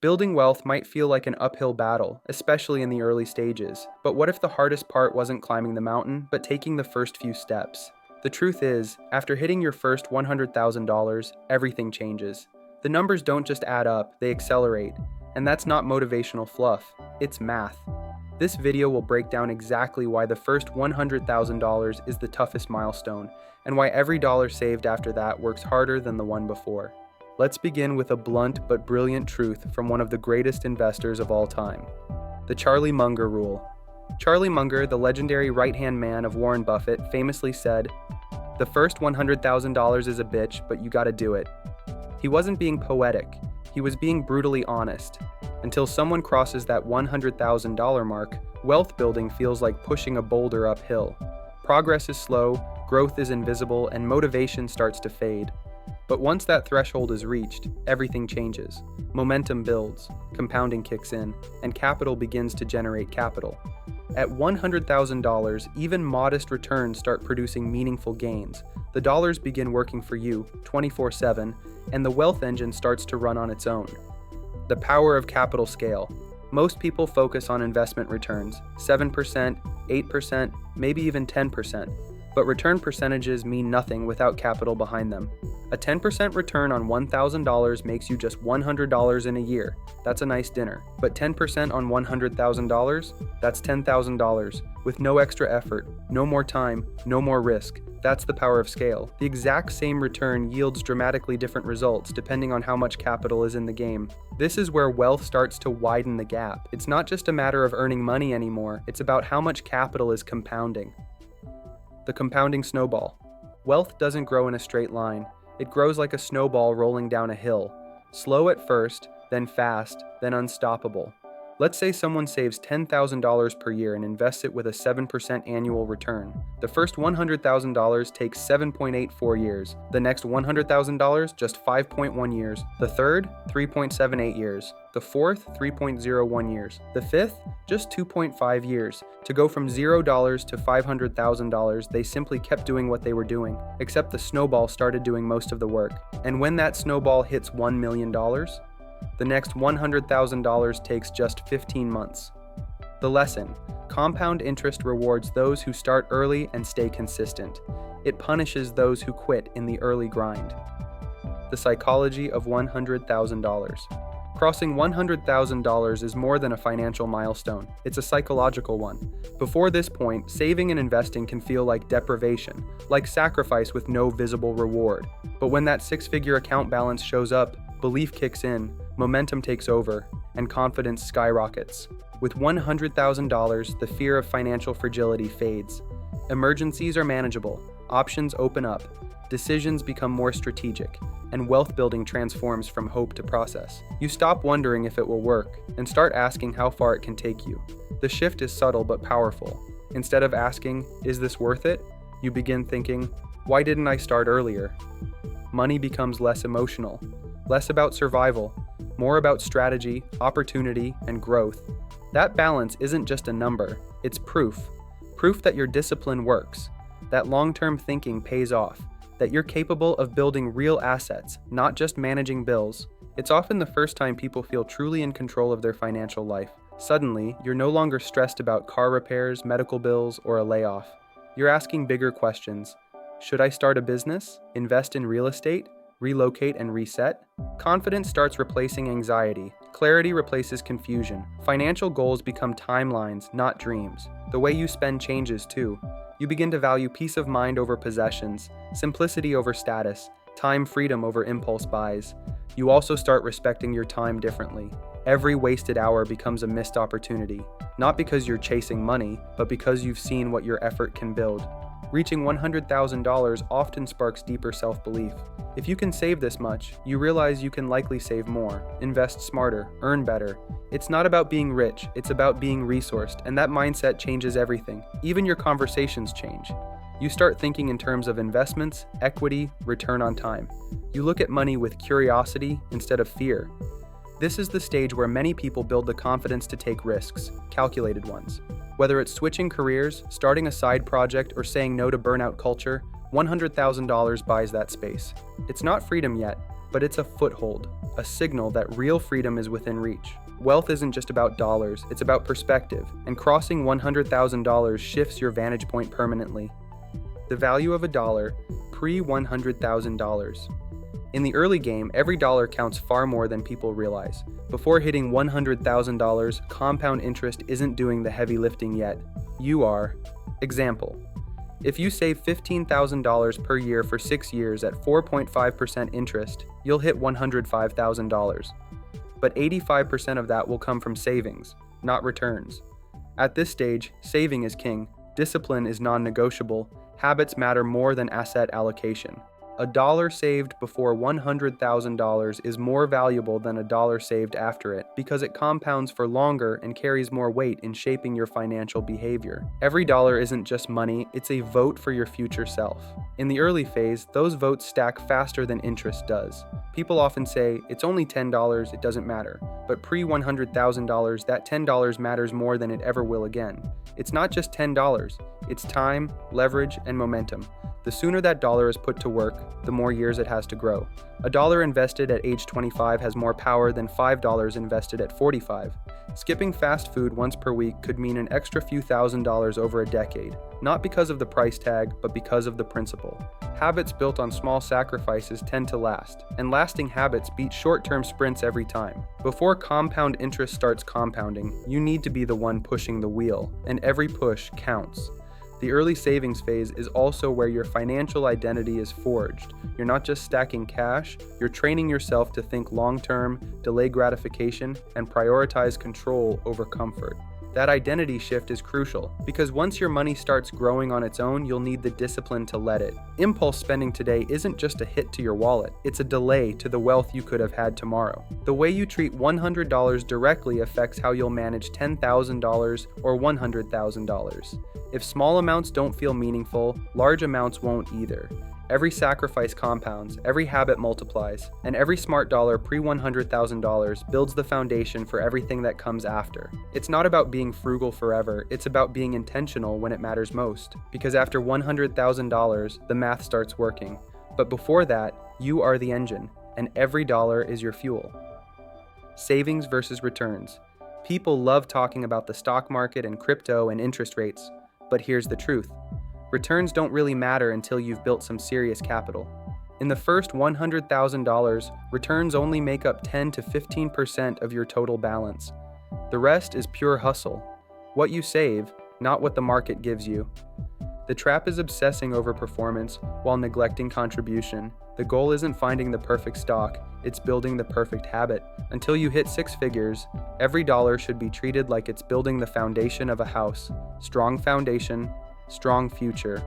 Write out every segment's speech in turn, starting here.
Building wealth might feel like an uphill battle, especially in the early stages. But what if the hardest part wasn't climbing the mountain, but taking the first few steps? The truth is, after hitting your first $100,000, everything changes. The numbers don't just add up, they accelerate. And that's not motivational fluff, it's math. This video will break down exactly why the first $100,000 is the toughest milestone, and why every dollar saved after that works harder than the one before. Let's begin with a blunt but brilliant truth from one of the greatest investors of all time. The Charlie Munger rule. Charlie Munger, the legendary right-hand man of Warren Buffett, famously said, "The first $100,000 is a bitch, but you gotta do it." He wasn't being poetic, he was being brutally honest. Until someone crosses that $100,000 mark, wealth building feels like pushing a boulder uphill. Progress is slow, growth is invisible, and motivation starts to fade. But once that threshold is reached, everything changes. Momentum builds, compounding kicks in, and capital begins to generate capital. At $100,000, even modest returns start producing meaningful gains. The dollars begin working for you 24/7, and the wealth engine starts to run on its own. The power of capital scale. Most people focus on investment returns, 7%, 8%, maybe even 10%. But return percentages mean nothing without capital behind them. A 10% return on $1,000 makes you just $100 in a year. That's a nice dinner. But 10% on $100,000? That's $10,000, with no extra effort, no more time, no more risk. That's the power of scale. The exact same return yields dramatically different results depending on how much capital is in the game. This is where wealth starts to widen the gap. It's not just a matter of earning money anymore, it's about how much capital is compounding. The compounding snowball. Wealth doesn't grow in a straight line. It grows like a snowball rolling down a hill. Slow at first, then fast, then unstoppable. Let's say someone saves $10,000 per year and invests it with a 7% annual return. The first $100,000 takes 7.84 years. The next $100,000, just 5.1 years. The third, 3.78 years. The fourth, 3.01 years. The fifth, just 2.5 years. To go from $0 to $500,000, they simply kept doing what they were doing, except the snowball started doing most of the work. And when that snowball hits $1 million, the next $100,000 takes just 15 months. The lesson: compound interest rewards those who start early and stay consistent. It punishes those who quit in the early grind. The psychology of $100,000. Crossing $100,000 is more than a financial milestone, it's a psychological one. Before this point, saving and investing can feel like deprivation, like sacrifice with no visible reward. But when that six-figure account balance shows up, belief kicks in, momentum takes over, and confidence skyrockets. With $100,000, the fear of financial fragility fades. Emergencies are manageable, options open up, decisions become more strategic, and wealth building transforms from hope to process. You stop wondering if it will work, and start asking how far it can take you. The shift is subtle but powerful. Instead of asking, "Is this worth it?" you begin thinking, "Why didn't I start earlier?" Money becomes less emotional, less about survival, more about strategy, opportunity, and growth. That balance isn't just a number, it's proof. Proof that your discipline works, that long-term thinking pays off, that you're capable of building real assets, not just managing bills. It's often the first time people feel truly in control of their financial life. Suddenly, you're no longer stressed about car repairs, medical bills, or a layoff. You're asking bigger questions. Should I start a business? Invest in real estate? Relocate and reset? Confidence starts replacing anxiety. Clarity replaces confusion. Financial goals become timelines, not dreams. The way you spend changes too. You begin to value peace of mind over possessions, simplicity over status, time freedom over impulse buys. You also start respecting your time differently. Every wasted hour becomes a missed opportunity, not because you're chasing money, but because you've seen what your effort can build. Reaching $100,000 often sparks deeper self-belief. If you can save this much, you realize you can likely save more, invest smarter, earn better. It's not about being rich, it's about being resourced, and that mindset changes everything. Even your conversations change. You start thinking in terms of investments, equity, return on time. You look at money with curiosity instead of fear. This is the stage where many people build the confidence to take risks, calculated ones. Whether it's switching careers, starting a side project, or saying no to burnout culture, $100,000 buys that space. It's not freedom yet, but it's a foothold, a signal that real freedom is within reach. Wealth isn't just about dollars, it's about perspective, and crossing $100,000 shifts your vantage point permanently. The value of a dollar, pre-$100,000. In the early game, every dollar counts far more than people realize. Before hitting $100,000, compound interest isn't doing the heavy lifting yet. You are. Example: if you save $15,000 per year for 6 years at 4.5% interest, you'll hit $105,000. But 85% of that will come from savings, not returns. At this stage, saving is king, discipline is non-negotiable, habits matter more than asset allocation. A dollar saved before $100,000 is more valuable than a dollar saved after it because it compounds for longer and carries more weight in shaping your financial behavior. Every dollar isn't just money, it's a vote for your future self. In the early phase, those votes stack faster than interest does. People often say, it's only $10, it doesn't matter. But pre-$100,000, that $10 matters more than it ever will again. It's not just $10, it's time, leverage, and momentum. The sooner that dollar is put to work, the more years it has to grow. A dollar invested at age 25 has more power than $5 invested at 45. Skipping fast food once per week could mean an extra few $1,000s over a decade, not because of the price tag, but because of the principle. Habits built on small sacrifices tend to last, and lasting habits beat short-term sprints every time. Before compound interest starts compounding, you need to be the one pushing the wheel, and every push counts. The early savings phase is also where your financial identity is forged. You're not just stacking cash, you're training yourself to think long-term, delay gratification, and prioritize control over comfort. That identity shift is crucial, because once your money starts growing on its own, you'll need the discipline to let it. Impulse spending today isn't just a hit to your wallet, it's a delay to the wealth you could have had tomorrow. The way you treat $100 directly affects how you'll manage $10,000 or $100,000. If small amounts don't feel meaningful, large amounts won't either. Every sacrifice compounds, every habit multiplies, and every smart dollar pre-$100,000 builds the foundation for everything that comes after. It's not about being frugal forever, it's about being intentional when it matters most. Because after $100,000, the math starts working. But before that, you are the engine, and every dollar is your fuel. Savings versus returns. People love talking about the stock market and crypto and interest rates, but here's the truth. Returns don't really matter until you've built some serious capital. In the first $100,000, returns only make up 10 to 15% of your total balance. The rest is pure hustle. What you save, not what the market gives you. The trap is obsessing over performance while neglecting contribution. The goal isn't finding the perfect stock, it's building the perfect habit. Until you hit 6 figures, every dollar should be treated like it's building the foundation of a house. Strong foundation, strong future.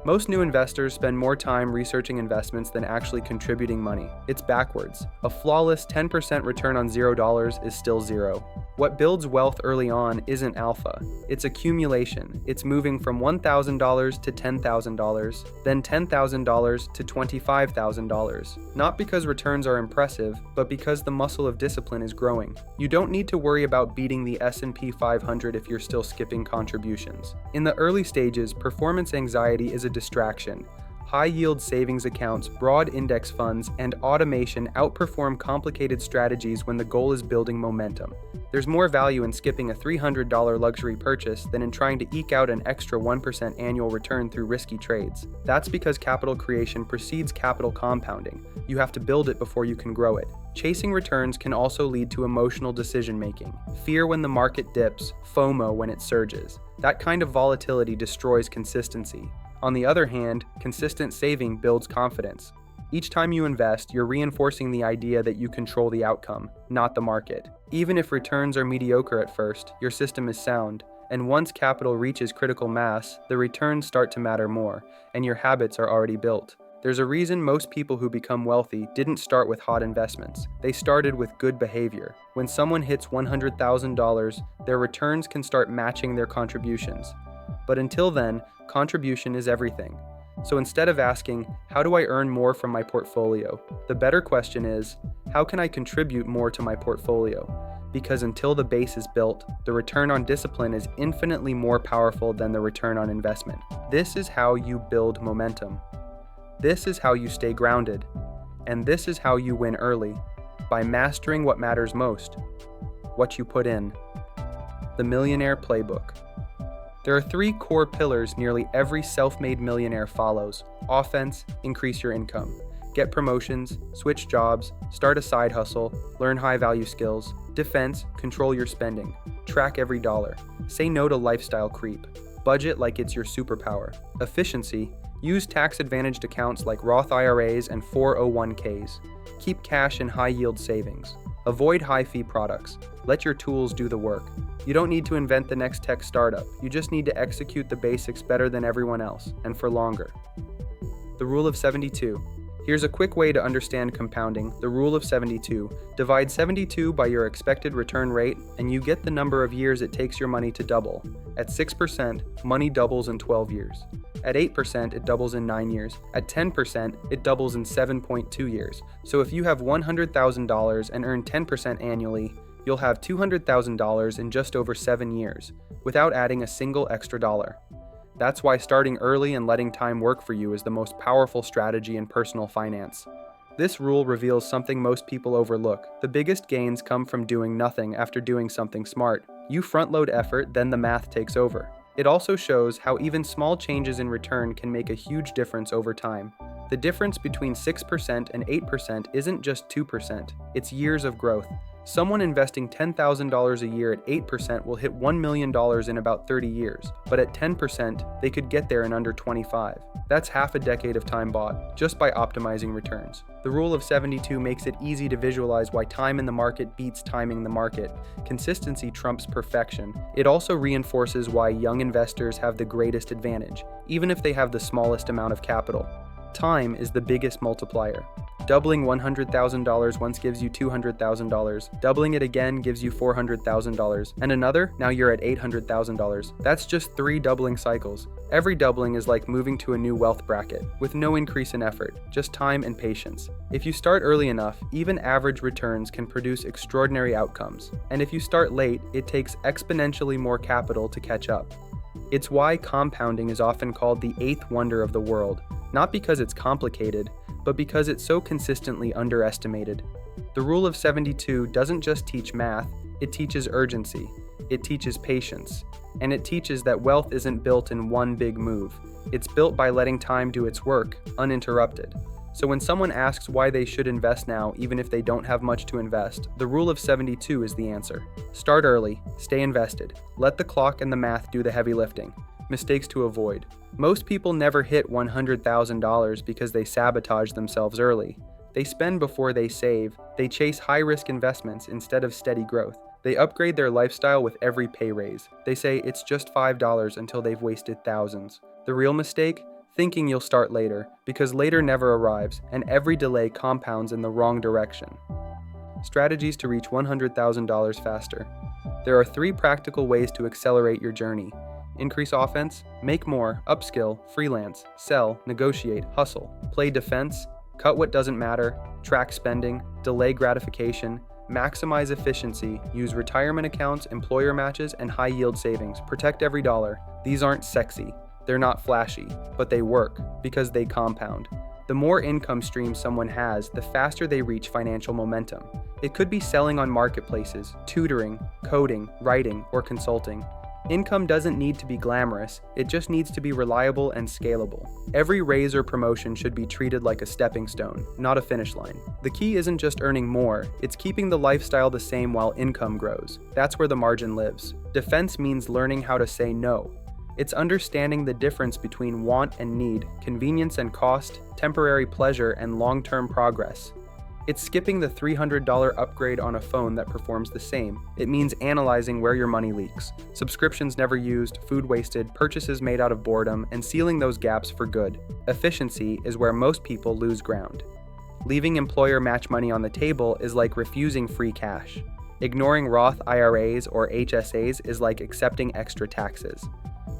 Most new investors spend more time researching investments than actually contributing money. It's backwards. A flawless 10% return on $0 is still zero. What builds wealth early on isn't alpha. It's accumulation. It's moving from $1,000 to $10,000, then $10,000 to $25,000. Not because returns are impressive, but because the muscle of discipline is growing. You don't need to worry about beating the S&P 500 if you're still skipping contributions. In the early stages, performance anxiety is a distraction. High-yield savings accounts, broad index funds, and automation outperform complicated strategies when the goal is building momentum. There's more value in skipping a $300 luxury purchase than in trying to eke out an extra 1% annual return through risky trades. That's because capital creation precedes capital compounding. You have to build it before you can grow it. Chasing returns can also lead to emotional decision-making. Fear when the market dips, FOMO when it surges. That kind of volatility destroys consistency. On the other hand, consistent saving builds confidence. Each time you invest, you're reinforcing the idea that you control the outcome, not the market. Even if returns are mediocre at first, your system is sound, and once capital reaches critical mass, the returns start to matter more, and your habits are already built. There's a reason most people who become wealthy didn't start with hot investments. They started with good behavior. When someone hits $100,000, their returns can start matching their contributions. But until then, contribution is everything. So instead of asking, how do I earn more from my portfolio? The better question is, how can I contribute more to my portfolio? Because until the base is built, the return on discipline is infinitely more powerful than the return on investment. This is how you build momentum. This is how you stay grounded. And this is how you win early, by mastering what matters most: what you put in. The Millionaire Playbook. There are 3 core pillars nearly every self-made millionaire follows. Offense: increase your income. Get promotions, switch jobs, start a side hustle, learn high-value skills. Defense: control your spending. Track every dollar. Say no to lifestyle creep. Budget like it's your superpower. Efficiency: use tax-advantaged accounts like Roth IRAs and 401ks. Keep cash in high-yield savings. Avoid high-fee products. Let your tools do the work. You don't need to invent the next tech startup. You just need to execute the basics better than everyone else, and for longer. The Rule of 72. Here's a quick way to understand compounding. The Rule of 72. Divide 72 by your expected return rate, and you get the number of years it takes your money to double. At 6%, money doubles in 12 years. At 8%, it doubles in 9 years. At 10%, it doubles in 7.2 years. So if you have $100,000 and earn 10% annually, you'll have $200,000 in just over 7 years, without adding a single extra dollar. That's why starting early and letting time work for you is the most powerful strategy in personal finance. This rule reveals something most people overlook. The biggest gains come from doing nothing after doing something smart. You front-load effort, then the math takes over. It also shows how even small changes in return can make a huge difference over time. The difference between 6% and 8% isn't just 2%, it's years of growth. Someone investing $10,000 a year at 8% will hit $1 million in about 30 years, but at 10%, they could get there in under 25. That's half a decade of time bought, just by optimizing returns. The Rule of 72 makes it easy to visualize why time in the market beats timing the market. Consistency trumps perfection. It also reinforces why young investors have the greatest advantage, even if they have the smallest amount of capital. Time is the biggest multiplier. Doubling $100,000 once gives you $200,000. Doubling it again gives you $400,000. And another, now you're at $800,000. That's just 3 doubling cycles. Every doubling is like moving to a new wealth bracket, with no increase in effort, just time and patience. If you start early enough, even average returns can produce extraordinary outcomes. And if you start late, it takes exponentially more capital to catch up. It's why compounding is often called the 8th wonder of the world, not because it's complicated, but because it's so consistently underestimated. The Rule of 72 doesn't just teach math, it teaches urgency, it teaches patience, and it teaches that wealth isn't built in one big move. It's built by letting time do its work, uninterrupted. So when someone asks why they should invest now even if they don't have much to invest, the Rule of 72 is the answer. Start early, stay invested, let the clock and the math do the heavy lifting. Mistakes to avoid. Most people never hit $100,000 because they sabotage themselves early. They spend before they save, they chase high-risk investments instead of steady growth. They upgrade their lifestyle with every pay raise. They say it's just $5 until they've wasted thousands. The real mistake? Thinking you'll start later, because later never arrives, and every delay compounds in the wrong direction. Strategies to reach $100,000 faster. There are 3 practical ways to accelerate your journey. Increase offense, make more, upskill, freelance, sell, negotiate, hustle. Play defense, cut what doesn't matter, track spending, delay gratification, maximize efficiency, use retirement accounts, employer matches, and high-yield savings. Protect every dollar. These aren't sexy, they're not flashy, but they work because they compound. The more income streams someone has, the faster they reach financial momentum. It could be selling on marketplaces, tutoring, coding, writing, or consulting. Income doesn't need to be glamorous, it just needs to be reliable and scalable. Every raise or promotion should be treated like a stepping stone, not a finish line. The key isn't just earning more, it's keeping the lifestyle the same while income grows. That's where the margin lives. Defense means learning how to say no. It's understanding the difference between want and need, convenience and cost, temporary pleasure and long-term progress. It's skipping the $300 upgrade on a phone that performs the same. It means analyzing where your money leaks, subscriptions never used, food wasted, purchases made out of boredom, and sealing those gaps for good. Efficiency is where most people lose ground. Leaving employer match money on the table is like refusing free cash. Ignoring Roth IRAs or HSAs is like accepting extra taxes.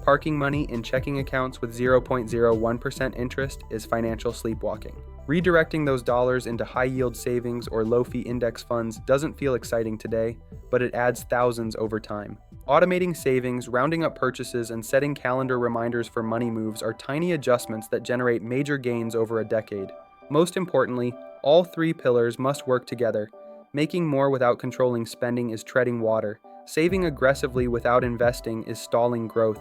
Parking money in checking accounts with 0.01% interest is financial sleepwalking. Redirecting those dollars into high-yield savings or low-fee index funds doesn't feel exciting today, but it adds thousands over time. Automating savings, rounding up purchases, and setting calendar reminders for money moves are tiny adjustments that generate major gains over a decade. Most importantly, All three pillars must work together. Making more without controlling spending is treading water. Saving aggressively without investing is stalling growth.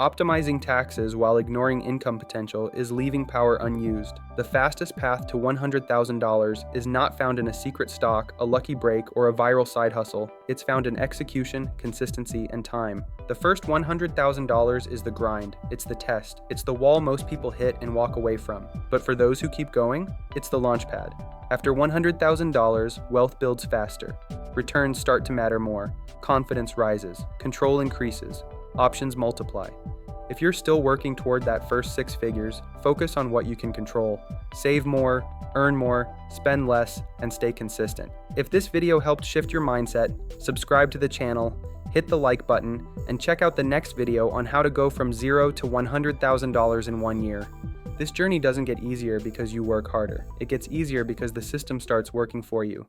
Optimizing taxes while ignoring income potential is leaving power unused. The fastest path to $100,000 is not found in a secret stock, a lucky break, or a viral side hustle. It's found in execution, consistency, and time. The first $100,000 is the grind. It's the test. It's the wall most people hit and walk away from. But for those who keep going, it's the launchpad. After $100,000, wealth builds faster. Returns start to matter more. Confidence rises. Control increases. Options multiply. If you're still working toward that first 6 figures, focus on what you can control. Save more, earn more, spend less, and stay consistent. If this video helped shift your mindset, subscribe to the channel, hit the like button, and check out the next video on how to go from $0 to $100,000 in 1 year. This journey doesn't get easier because you work harder. It gets easier because the system starts working for you.